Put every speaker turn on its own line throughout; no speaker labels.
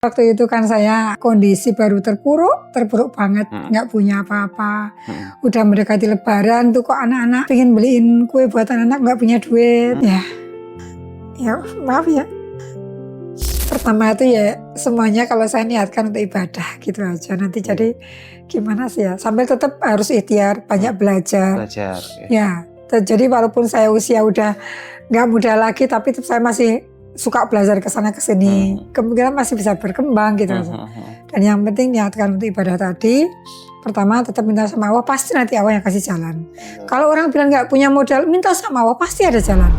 Waktu itu kan saya kondisi baru terpuruk banget, nggak punya apa-apa. Udah mendekati lebaran tuh kok anak-anak pengen beliin kue buat anak-anak, nggak punya duit. Ya maaf ya. Pertama itu ya semuanya kalau saya niatkan untuk ibadah gitu aja. Nanti jadi gimana sih ya, sambil tetap harus ikhtiar, banyak belajar. Ya, jadi walaupun saya usia udah nggak muda lagi, tapi tetap saya masih suka belajar ke sana ke sini, kemungkinan masih bisa berkembang gitu. Dan yang penting niatkan untuk ibadah tadi. Pertama tetap minta sama Allah, pasti nanti Allah yang kasih jalan. Kalau orang bilang nggak punya modal, minta sama Allah, pasti ada jalan.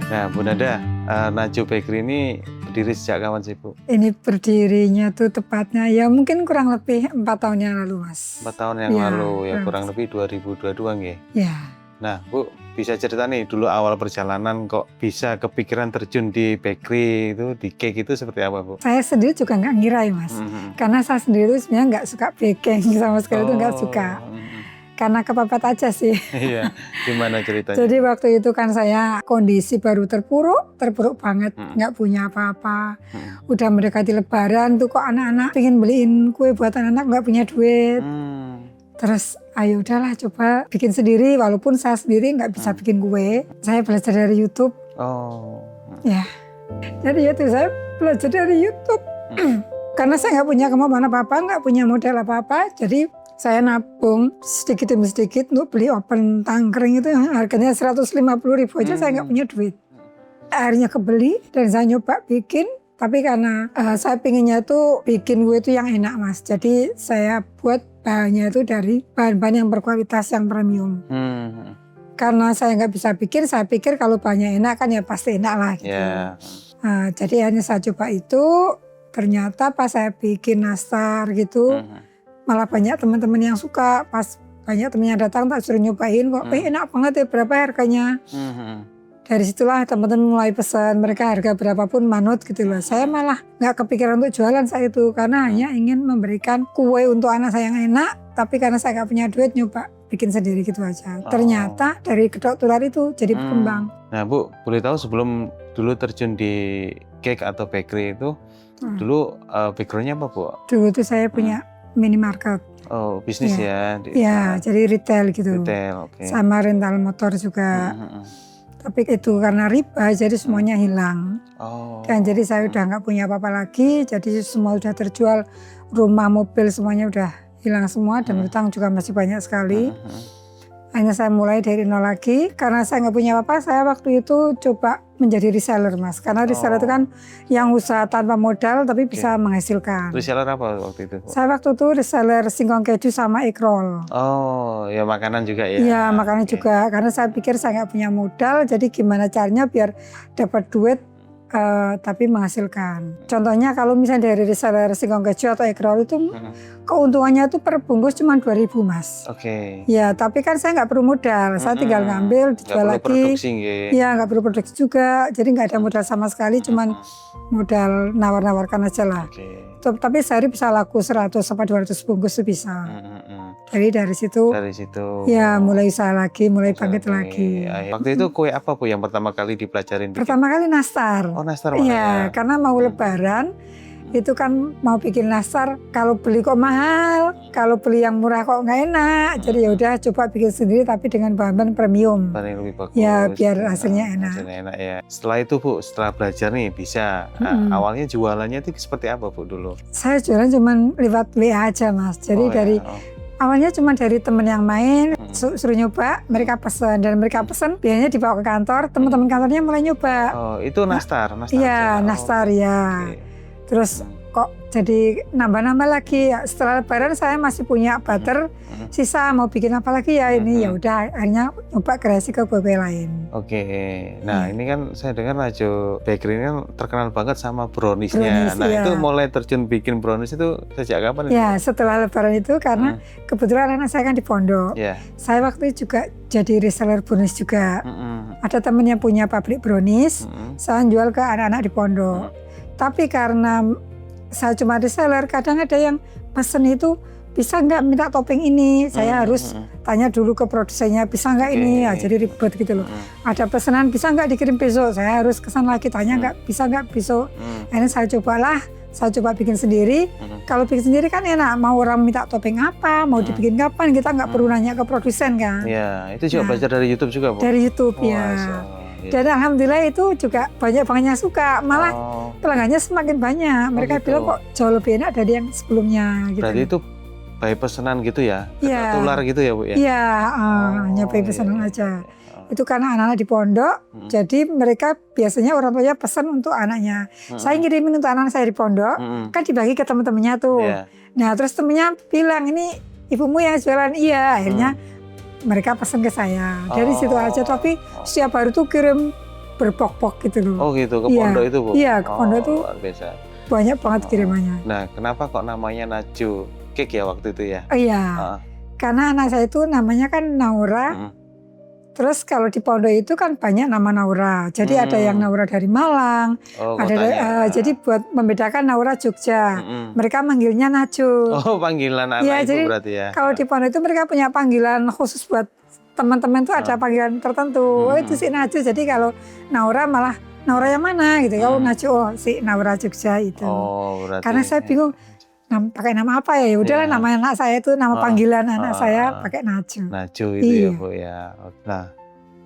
Nah, Bu Nada, Najwa Bakery ini berdiri sejak kapan sih, Bu?
Ini berdirinya tuh tepatnya ya mungkin kurang lebih 4 tahun yang lalu, Mas.
4 tahun yang lalu, ya kurang lebih 2022 nggih.
Ya.
Nah, Bu, bisa cerita nih dulu awal perjalanan kok bisa kepikiran terjun di bakery itu, di cake itu seperti apa, Bu?
Saya sendiri juga nggak ngira ya, Mas. Karena saya sendiri itu sebenarnya nggak suka baking sama sekali, itu nggak suka. Karena kepepet aja sih.
Iya, gimana ceritanya?
Jadi waktu itu kan saya kondisi baru terpuruk banget, nggak punya apa-apa. Udah mendekati lebaran tuh kok anak-anak pengen beliin kue buat anak-anak, nggak punya duit. Terus ayo udahlah coba bikin sendiri, walaupun saya sendiri nggak bisa bikin kue. Saya belajar dari YouTube. Ya, jadi itu saya belajar dari YouTube. Karena saya nggak punya kemampuan apa-apa, nggak punya modal apa-apa, jadi saya nabung sedikit demi sedikit untuk beli oven tangkring itu yang harganya 150.000 aja, saya nggak punya duit. Akhirnya kebeli dan saya nyoba bikin, tapi karena saya pinginnya tuh bikin kue itu yang enak, Mas. Jadi saya buat bahannya itu dari bahan-bahan yang berkualitas, yang premium. Karena saya nggak bisa bikin, saya pikir kalau bahannya enak kan ya pasti enak lah gitu. Jadi akhirnya saya coba itu, ternyata pas saya bikin nastar gitu, malah banyak teman-teman yang suka. Pas banyak teman yang datang tak suruh nyobain kok, enak banget ya, berapa harganya. Dari situlah teman-teman mulai pesan, mereka harga berapapun manut gitu loh. Saya malah nggak kepikiran untuk jualan saat itu, karena hanya ingin memberikan kue untuk anak saya yang enak, tapi karena saya nggak punya duit nyoba bikin sendiri gitu aja. Ternyata dari kedok tular itu jadi berkembang.
Nah, Bu, boleh tahu sebelum dulu terjun di cake atau bakery itu, dulu background-nya apa, Bu?
Dulu tuh saya punya minimarket.
Oh, bisnis ya?
Iya, jadi retail gitu.
Retail, oke.
Sama rental motor juga. Tapi itu karena riba, jadi semuanya hilang. Dan jadi saya udah nggak punya apa-apa lagi, jadi semua udah terjual, rumah, mobil semuanya udah hilang semua, dan utang juga masih banyak sekali. Hanya saya mulai dari nol lagi, karena saya nggak punya apa-apa, saya waktu itu coba menjadi reseller, Mas. Karena reseller itu kan yang usaha tanpa modal tapi bisa menghasilkan.
Reseller apa waktu itu?
Saya waktu itu reseller singkong keju sama egg roll.
Oh, ya makanan juga ya?
Iya, makanan juga. Karena saya pikir saya nggak punya modal, jadi gimana caranya biar dapat duit tapi menghasilkan. Contohnya kalau misalnya dari reseller singkong keju atau egg roll itu keuntungannya itu per bungkus cuma 2.000, Mas. Ya, tapi kan saya nggak perlu modal, saya tinggal ngambil, dijual lagi. Iya, nggak perlu produksi juga, jadi nggak ada modal sama sekali, cuman modal nawar-nawarkan aja lah. Tapi sehari bisa laku 100 sampai 200 bungkus itu bisa. Dari situ ya mulai usaha lagi, mulai bangkit lagi.
Waktu itu kue apa, Bu, yang pertama kali dipelajarin bikin?
Pertama kali nastar.
Oh, nastar.
Iya, karena mau lebaran itu kan mau bikin nastar, kalau beli kok mahal, kalau beli yang murah kok nggak enak. Jadi ya udah coba bikin sendiri tapi dengan bahan-bahan premium.
Bahan yang lebih bagus.
Ya biar hasilnya enak.
Hasilnya enak ya. Setelah itu, Bu, setelah belajar nih bisa. Awalnya jualannya itu seperti apa, Bu, dulu?
Saya jualan cuma lewat WA aja, Mas. Jadi awalnya cuma dari temen yang main, suruh nyoba, mereka pesen. Dan mereka pesen, biasanya dibawa ke kantor, teman-teman kantornya mulai nyoba.
Oh, itu nastar?
Iya, nastar ya. Terus kok jadi nambah-nambah lagi. Setelah lebaran saya masih punya butter sisa, mau bikin apa lagi ya ini. Ya udah akhirnya nyoba kreasi ke kue lain.
Nah ini kan saya dengar Najwa Bakery ini kan terkenal banget sama brownies-nya. Nah itu mulai terjun bikin brownies itu sejak kapan?
Ya setelah lebaran itu, karena kebetulan anak saya kan di pondok. Saya waktu itu juga jadi reseller brownies juga. Ada temen yang punya pabrik brownies, saya jual ke anak-anak di pondok. Tapi karena saya cuma reseller, kadang ada yang pesen itu, bisa nggak minta topping ini? Saya harus tanya dulu ke produsennya, bisa nggak ini? Ya, jadi ribet gitu loh. Ada pesanan, bisa nggak dikirim besok? Saya harus kesan lagi, tanya nggak, bisa nggak besok? Ini saya coba bikin sendiri. Kalau bikin sendiri kan enak, mau orang minta topping apa, mau dibikin kapan, kita nggak perlu nanya ke produsen kan.
Iya, itu juga belajar dari YouTube juga, Bu?
Dari YouTube, ya. Dan alhamdulillah itu juga banyak yang suka, malah pelanggannya semakin banyak. Mereka bilang kok jauh lebih enak dari yang sebelumnya. Gitu.
Berarti itu by pesanan gitu ya?
Iya.
Tular gitu ya, Bu?
Iya, hanya by pesanan aja. Itu karena anak-anak di pondok, jadi mereka biasanya orang tuanya pesan untuk anaknya. Saya ngirimin untuk anak saya di pondok, kan dibagi ke teman-temannya tuh. Nah terus temennya bilang, ini ibumu yang jualan, iya. Akhirnya mereka pesan ke saya. Dari situ aja, tapi setiap hari tuh kirim berpok-pok gitu loh.
Oh gitu, ke pondok itu, Bu?
Iya, ke pondok tuh
biasa.
Banyak banget kirimannya.
Nah, kenapa kok namanya Naju Cake ya waktu itu ya?
Iya, karena anak saya itu namanya kan Naura. Terus kalau di pondok itu kan banyak nama Naura. Jadi ada yang Naura dari Malang. Jadi buat membedakan Naura Jogja. Mereka manggilnya Naju.
Oh, panggilan anak
ya,
itu
jadi
berarti ya.
Kalau di pondok itu mereka punya panggilan khusus buat teman-teman tuh ada panggilan tertentu. Oh, itu si Naju. Jadi kalau Naura malah Naura yang mana gitu. Kalau Naju, oh si Naura Jogja itu.
Oh, berarti.
Karena saya bingung. Pakai nama apa ya? Udahlah nama anak saya itu nama panggilan anak saya pakai Naju.
Naju itu ya, Bu ya. Nah,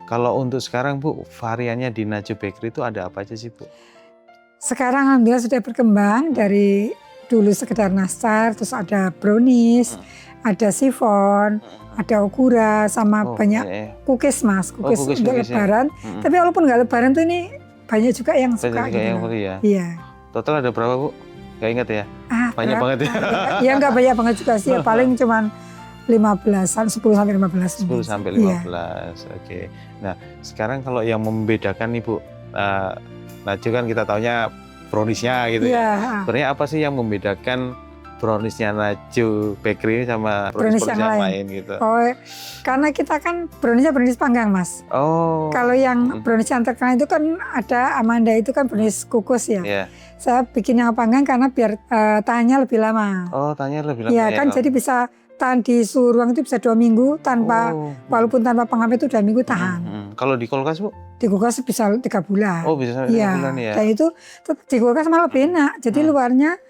kalau untuk sekarang, Bu, variannya di Naju Bakery itu ada apa aja sih, Bu? Sekarang
alhamdulillah sudah berkembang dari dulu sekedar nastar, terus ada brownies, ada sifon, ada okura, sama banyak cookies, Mas. Cookies untuk lebaran. Tapi walaupun nggak lebaran tuh ini banyak juga yang suka gitu. Iya.
Total ada berapa, Bu? Gak ingat ya? Banyak banget ya?
Ya nggak banyak banget juga sih, ya, paling cuman 15-an, 10-15.
10-15, oke. Nah, sekarang kalau yang membedakan nih, Bu, Naju kan kita taunya browniesnya gitu ya. Sebenarnya apa sih yang membedakan browniesnya Naju Bakery sama brownies yang lain gitu? Oh, karena kita kan brownies panggang, Mas. Oh. Kalau yang brownies yang terkenal itu kan ada Amanda, itu kan brownies kukus ya. Saya bikin yang panggang karena biar tahannya lebih lama. Oh, tahannya lebih lama. Iya kan, jadi bisa tahan di suhu ruang itu bisa 2 minggu tanpa, walaupun tanpa pengawet itu 2 minggu tahan. Kalau di kulkas, Bu? Di kulkas bisa 3 bulan. Oh, bisa sampai 3 bulan ya. Dan itu di kulkas malah lebih enak. Jadi luarnya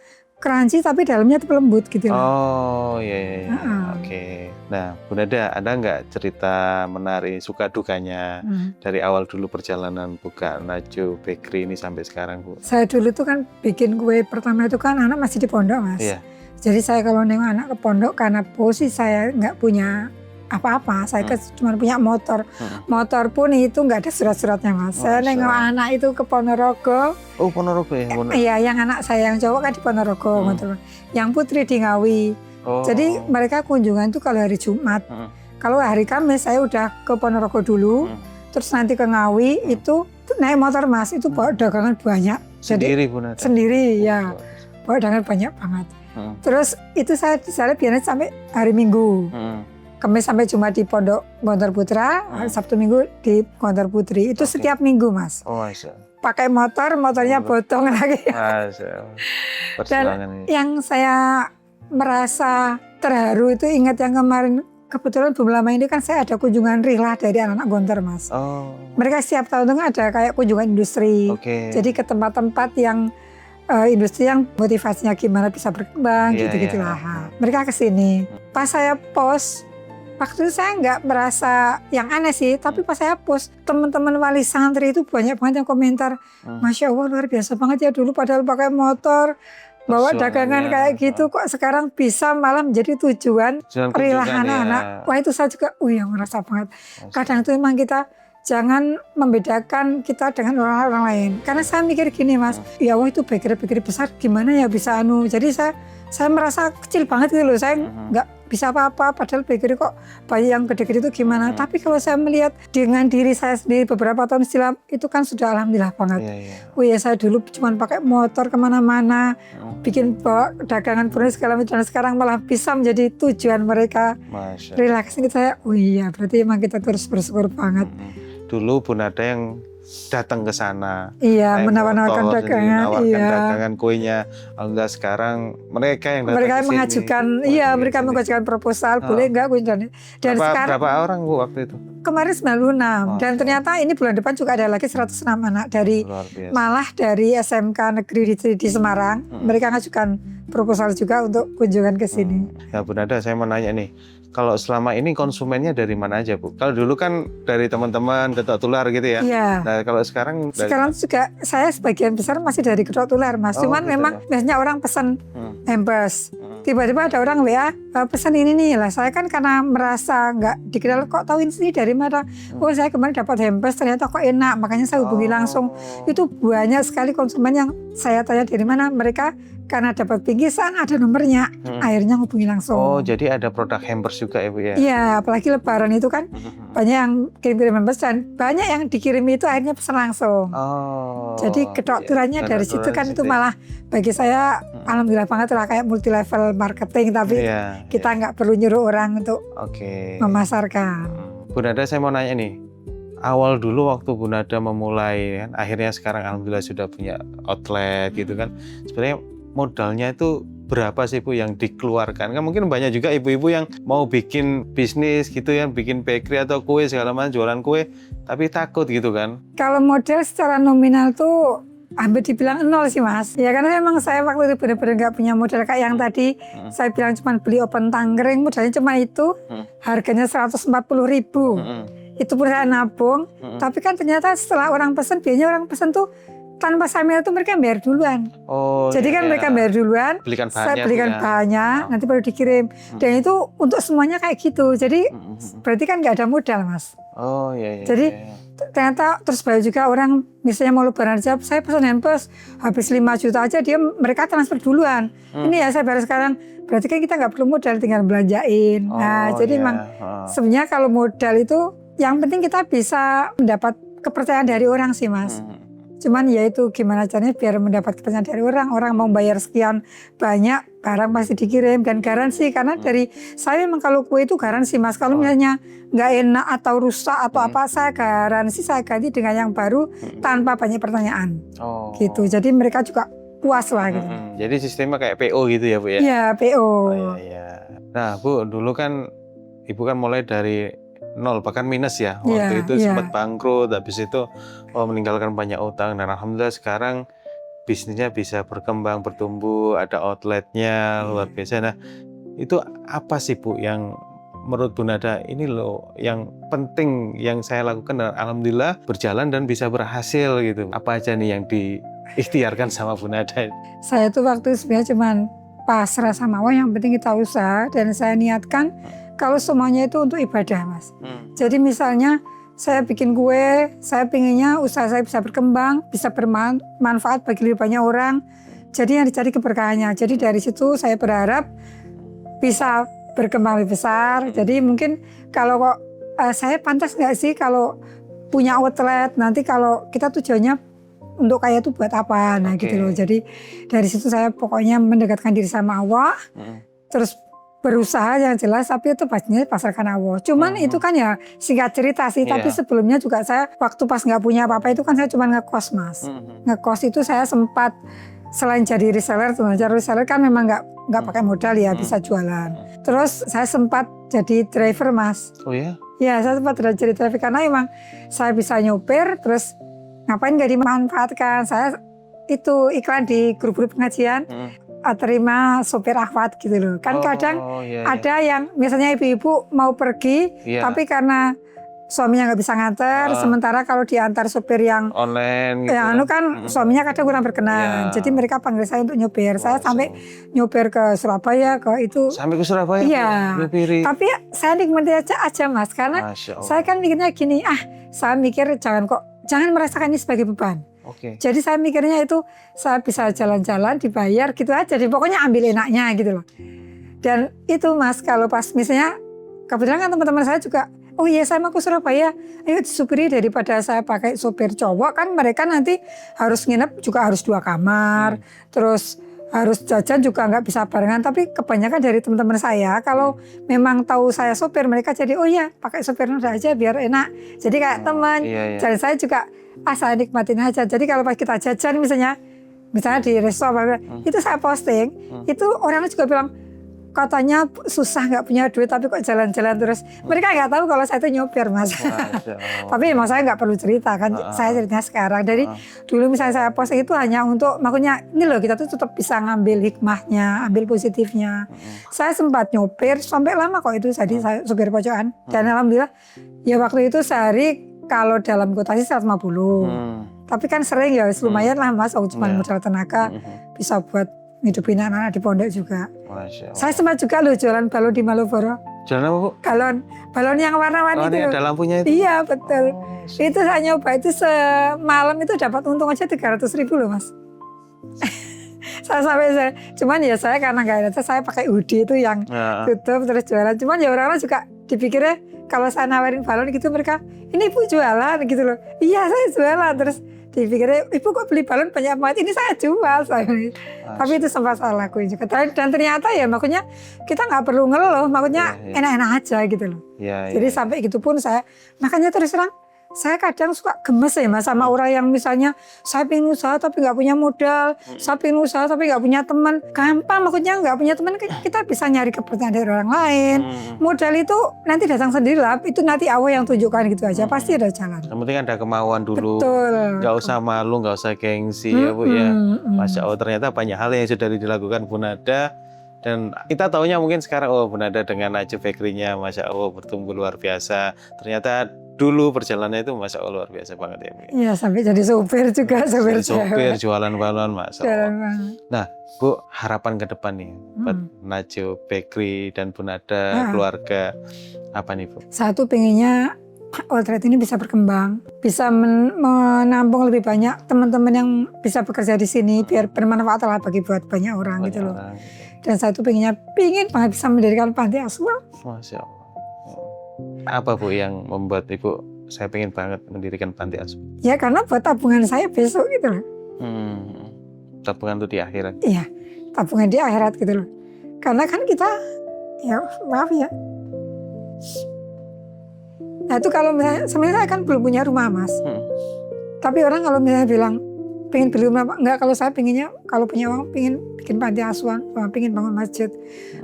crunchy tapi dalamnya itu lembut gitu. Oh iya. Oke. Nah, Bu Nada, ada nggak cerita menarik suka dukanya dari awal dulu perjalanan buka Naju Bakery ini sampai sekarang, Bu? Saya dulu tuh kan bikin kue pertama itu kan anak masih di pondok, Mas. Iya. Jadi saya kalau nengok anak ke pondok, karena posisi saya nggak punya apa-apa, saya cuma punya motor. Motor pun itu nggak ada surat-suratnya, Mas. Saya nengok anak itu ke Ponorogo. Oh, Ponorogo ya? Iya, yang anak saya yang cowok kan di Ponorogo, yang putri di Ngawi. Jadi mereka kunjungan tuh kalau hari Jumat. Kalau hari Kamis saya udah ke Ponorogo dulu, terus nanti ke Ngawi itu naik motor, Mas. Itu bawa dagangan banyak. Sendiri, Bu Nada? Sendiri, ya. Bawa dagangan banyak banget. Terus itu saya biasanya sampai hari Minggu. Kamis sampai Jumat di Pondok Gontor Putra, Sabtu Minggu di Gontor Putri. Itu setiap minggu, Mas. Oh, pakai motornya botong lagi. Dan yang saya merasa terharu itu ingat yang kemarin, kebetulan belum lama ini kan saya ada kunjungan rihlah dari anak-anak Gontor, Mas. Mereka setiap tahun itu ada kayak kunjungan industri. Jadi ke tempat-tempat yang industri yang motivasinya gimana bisa berkembang, gitu-gitulah. Mereka kesini. Pas saya post, waktu itu saya nggak merasa yang aneh sih, tapi pas saya post, teman-teman wali santri itu banyak banget yang komentar, Masya Allah luar biasa banget ya, dulu padahal pakai motor, bawa dagangan kayak gitu, kok sekarang bisa malah menjadi tujuan rihlah anak-anak. Wah itu saya juga, yang merasa banget. Kadang itu memang kita jangan membedakan kita dengan orang-orang lain. Karena saya mikir gini, Mas, ya Allah itu bakery besar gimana ya bisa Jadi saya merasa kecil banget gitu loh. Saya nggak bisa apa-apa, padahal bakery kok banyak yang gede-gede itu gimana. Tapi kalau saya melihat dengan diri saya sendiri beberapa tahun silam, itu kan sudah alhamdulillah banget. Oh ya, saya dulu cuma pakai motor kemana-mana, bikin bawa dagangan brownies segala macam, dan sekarang malah bisa menjadi tujuan mereka. Relax, saya, oh iya berarti emang kita terus bersyukur banget. dulu Bun Nada yang datang ke sana.
Iya, menawar-nawarkan dagangan. Iya.
Dagangan kuenya. Alhamdulillah sekarang mereka yang datang
Mereka
ke sini.
mengajukan, iya mereka mengajukan proposal, boleh enggak dan sekarang
berapa orang Bu waktu itu?
Kemarin 96 dan ternyata ini bulan depan juga ada lagi 106 anak dari malah dari SMK Negeri di Semarang. Mereka mengajukan proposal juga untuk kunjungan ke sini.
Ya Bun Nada, saya mau nanya nih. Kalau selama ini konsumennya dari mana aja Bu? Kalau dulu kan dari teman-teman Getok Tular gitu ya.
Iya.
Nah kalau sekarang
sekarang juga saya sebagian besar masih dari Getok Tular Mas. Cuman gitu memang biasanya orang pesan hampers. Tiba-tiba ada orang WA pesan ini nih lah. Saya kan karena merasa nggak dikenal, kok tahu ini dari mana? Oh saya kemarin dapat hampers ternyata kok enak, makanya saya hubungi langsung. Itu banyak sekali konsumen yang saya tanya dari mana, mereka karena dapat bingkisan ada nomornya, akhirnya hubungi langsung.
Oh jadi ada produk hampers juga ya Bu ya?
Iya, apalagi lebaran itu kan banyak yang kirim-kirim hampers dan banyak yang dikirim itu akhirnya pesan langsung.
Oh.
Jadi kedokterannya dari situ kan itu malah bagi saya alhamdulillah banget lah, kayak multi level marketing, tapi kita nggak perlu nyuruh orang untuk memasarkan.
Bun Nada, saya mau nanya nih. Awal dulu waktu Bun Nada memulai kan, akhirnya sekarang alhamdulillah sudah punya outlet gitu kan. Sebenarnya modalnya itu berapa sih Bu yang dikeluarkan? Kan mungkin banyak juga ibu-ibu yang mau bikin bisnis gitu ya, bikin bakery atau kue segala macam, jualan kue, tapi takut gitu kan? Kalau
modal secara nominal tuh hampir dibilang nol sih Mas. Ya karena memang saya waktu itu benar-benar nggak punya modal kayak yang tadi saya bilang, cuma beli open tangkring, modalnya cuma itu, harganya 140.000. Itu pun saya nabung, tapi kan ternyata setelah orang pesen, biasanya orang pesen tuh tanpa saya itu mereka bayar duluan. Oh, jadi kan mereka bayar duluan, saya belikan bahannya, nanti baru dikirim. Dan itu untuk semuanya kayak gitu. Jadi berarti kan nggak ada modal Mas.
Oh iya.
Jadi ternyata terus bayar juga orang, misalnya mau lebaran aja, saya pesan hampers habis 5 juta aja, mereka transfer duluan. Ini ya saya bayar sekarang. Berarti kan kita nggak perlu modal, tinggal belanjain. Nah jadi memang sebenarnya kalau modal itu yang penting kita bisa mendapat kepercayaan dari orang sih Mas. Cuman ya itu gimana caranya biar mendapat kepercayaan dari orang. Orang mau bayar sekian banyak, barang pasti dikirim dan garansi. Karena dari saya memang kalau kue itu garansi Mas. Kalau misalnya nggak enak atau rusak atau apa, saya garansi, saya ganti dengan yang baru tanpa banyak pertanyaan. Gitu. Jadi mereka juga puas lah gitu.
Jadi sistemnya kayak PO gitu ya Bu ya?
Iya PO.
Nah Bu, dulu kan Ibu kan mulai dari nol bahkan minus ya, waktu itu sempat bangkrut, habis itu meninggalkan banyak utang, dan alhamdulillah sekarang bisnisnya bisa berkembang, bertumbuh, ada outletnya luar biasa. Nah itu apa sih Bu yang menurut Bun Nada ini loh yang penting yang saya lakukan dan alhamdulillah berjalan dan bisa berhasil gitu? Apa aja nih yang diikhtiarkan sama Bun Nada?
Saya tuh waktu sebenarnya cuman pasrah sama Allah, yang penting kita usaha, dan saya niatkan kalau semuanya itu untuk ibadah Mas. Jadi misalnya saya bikin kue, saya pinginnya usaha saya bisa berkembang, bisa bermanfaat bagi lebih banyak orang. Jadi yang dicari keberkahannya. Jadi dari situ saya berharap bisa berkembang lebih besar. Jadi mungkin kalau kok saya pantas nggak sih kalau punya outlet, nanti kalau kita tujuannya untuk kaya itu buat apa? Nah gitu loh. Jadi dari situ saya pokoknya mendekatkan diri sama Allah, terus berusaha yang jelas, tapi itu pastinya pasarkan Allah. Cuman itu kan ya singkat cerita sih, tapi sebelumnya juga saya waktu pas nggak punya apa-apa itu kan saya cuma ngekos Mas. Ngekos itu saya sempat, selain jadi reseller, reseller kan memang nggak pakai modal ya, bisa jualan. Terus saya sempat jadi driver Mas.
Oh ya?
Ya saya sempat jadi driver karena emang saya bisa nyopir, terus ngapain nggak dimanfaatkan. Saya itu iklan di grup-grup pengajian, terima sopir akhwat gitu loh. Kan kadang ada yang misalnya ibu-ibu mau pergi, tapi karena suaminya nggak bisa nganter, sementara kalau diantar sopir yang
online gitu
yang kan suaminya kadang kurang berkenan. Jadi mereka panggil saya untuk nyopir. Saya sampai nyopir ke Surabaya, ke itu.
Sampai ke Surabaya?
Iya. Tapi saya nikmati aja Mas, karena saya kan mikirnya gini, saya mikir jangan merasakan ini sebagai beban. Jadi saya mikirnya itu saya bisa jalan-jalan dibayar gitu aja, jadi pokoknya ambil enaknya gitu loh. Dan itu Mas, kalau pas misalnya kebetulan kan teman-teman saya juga, oh iya saya mau ke Surabaya, ayo disupiri, daripada saya pakai sopir cowok kan mereka nanti harus nginep juga harus 2 kamar, terus harus jajan juga nggak bisa barengan. Tapi kebanyakan dari teman-teman saya kalau memang tahu saya sopir, mereka jadi oh ya pakai sopir Nada aja biar enak. Jadi kayak teman. Dan saya juga saya nikmatin aja. Jadi kalau pas kita jajan misalnya di restoran itu saya posting, itu orang juga bilang katanya susah nggak punya duit tapi kok jalan-jalan terus. Mereka nggak tahu kalau saya itu nyopir Mas. Tapi emang saya nggak perlu cerita kan, saya ceritanya sekarang. Jadi dulu misalnya saya posting itu hanya untuk makanya ini loh kita tuh tetap bisa ngambil hikmahnya, ambil positifnya. Saya sempat nyopir sampai lama kok itu, jadi saya supir pojokan. Dan alhamdulillah ya waktu itu sehari kalau dalam kota sih 150. Tapi kan sering ya lumayan lah Mas, cuma modal tenaga bisa buat ngidupin anak-anak di pondok juga. Saya sempat juga loh jualan balon di Malioboro.
Jualan apa Bu?
Balon yang warna-warni itu.
Ada lampunya itu?
Iya betul. Itu saya nyoba itu semalam itu dapat untung aja 300.000 loh Mas. Cuman ya saya karena nggak ada, saya pakai hoodie itu yang tutup terus jualan. Cuman ya orang-orang juga dipikirnya kalau saya nawarin balon gitu mereka, ini Ibu jualan gitu loh. Iya saya jualan, terus dipikirnya Ibu kok beli balon banyak banget, ini saya jual. Tapi itu sempat saya lakuin juga. Dan ternyata ya makanya kita nggak perlu ngeluh, makanya enak-enak aja gitu loh. Jadi sampai gitu pun saya, makanya terus terang saya kadang suka gemes ya Mas sama orang yang misalnya saya pengen usaha tapi nggak punya modal, saya pengen usaha tapi nggak punya teman. Gampang, maksudnya nggak punya teman kita bisa nyari kepercayaan dari orang lain. Modal itu nanti datang sendiri lah, itu nanti Allah yang tunjukkan gitu aja, pasti ada jalan.
Yang penting ada kemauan dulu.
Betul.
Nggak usah malu, nggak usah gengsi ya Bu ya. Masya Allah ternyata banyak hal yang sudah dilakukan Bu Nada. Dan kita taunya mungkin sekarang Bu Nada dengan Najib Bakery-nya Masya Allah bertumbuh luar biasa. Ternyata dulu perjalanannya itu Masya Allah luar biasa banget ya Bu.
Iya sampai jadi sopir juga,
sopir jualan balon Masya Allah. Nah Bu, harapan ke depan nih buat Najib Bakery dan Bu Nada keluarga apa nih Bu?
Satu pengennya outlet ini bisa berkembang, bisa menampung lebih banyak teman-teman yang bisa bekerja di sini biar bermanfaat lah bagi buat banyak orang gitu loh. Dan satu pengen banget bisa mendirikan panti asuhan.
Masya Allah. Apa Bu yang membuat Ibu saya pengen banget mendirikan panti asuhan?
Ya karena buat tabungan saya besok gitu loh.
Tabungan itu di akhirat?
Iya, tabungan di akhirat gitu loh. Karena kan kita, ya maaf ya. Nah itu kalau misalnya, sebenarnya saya kan belum punya rumah Mas. Tapi orang kalau misalnya bilang, pengen beli rumah, enggak, kalau saya pengennya, kalau punya uang pengen bikin panti asuhan, pengen bangun masjid.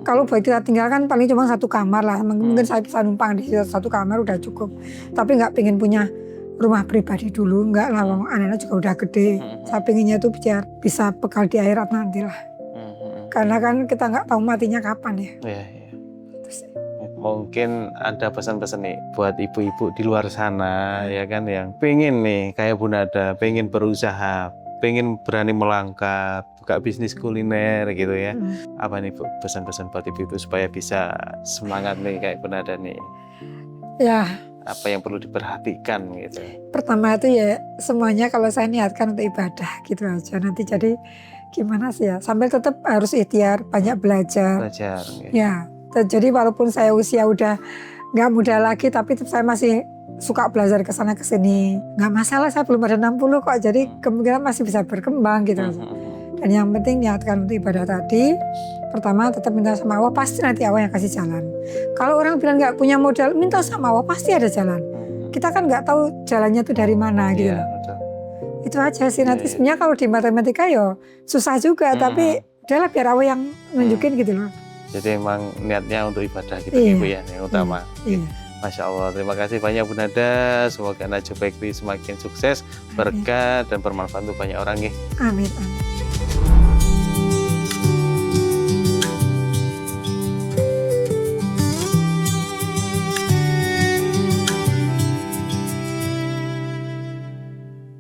Kalau buat kita tinggalkan paling cuma 1 kamar lah, mungkin saya bisa numpang di 1 kamar udah cukup. Tapi enggak pengen punya rumah pribadi dulu, enggak lah, anak-anak juga udah gede. Saya pengennya tuh biar bisa bekal di akhirat nanti lah. Karena kan kita enggak tahu matinya kapan ya.
Iya. Mungkin ada pesan-pesan nih buat ibu-ibu di luar sana ya kan yang pengen nih kayak Bu Nada, pengen berusaha, pengen berani melangkah, buka bisnis kuliner gitu ya. Apa nih Bu pesan-pesan buat ibu-ibu supaya bisa semangat nih kayak Bu Nada nih?
Ya.
Apa yang perlu diperhatikan gitu? Pertama
itu ya semuanya kalau saya niatkan untuk ibadah gitu aja. Nanti jadi gimana sih ya? Sambil tetap harus ikhtiar, banyak belajar.
Gitu.
Ya. Jadi walaupun saya usia udah nggak muda lagi, tapi saya masih suka belajar ke sana ke sini. Nggak masalah, saya belum ada 60 kok, jadi kemungkinan masih bisa berkembang gitu. Dan yang penting niatkan untuk ibadah tadi. Pertama tetap minta sama Allah, pasti nanti Allah yang kasih jalan. Kalau orang bilang nggak punya modal, minta sama Allah, pasti ada jalan. Kita kan nggak tahu jalannya tuh dari mana gitu. Itu aja sih, nanti sebenarnya kalau di matematika ya susah juga, tapi udahlah biar Allah yang nunjukin gitu loh.
Jadi emang niatnya untuk ibadah gitu Ibu ya, yang utama. Masya Allah, terima kasih banyak Bu Nada. Semoga Najib Bakery semakin sukses, berkah dan bermanfaat untuk banyak orang.
Amin.